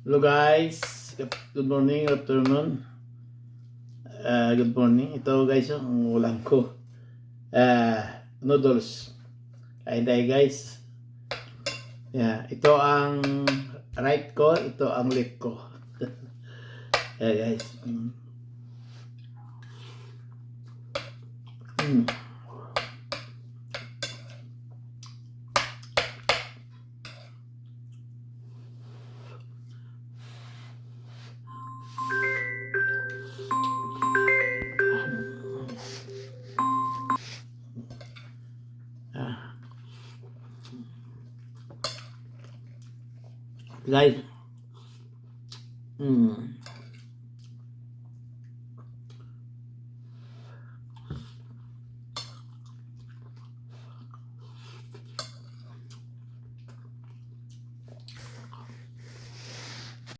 Hello guys, good morning, good afternoon, good morning. Ito guys, ang ulam ko, noodles. Kain tayo guys. Ito ang right ko, ito ang left ko. Guys. Guys,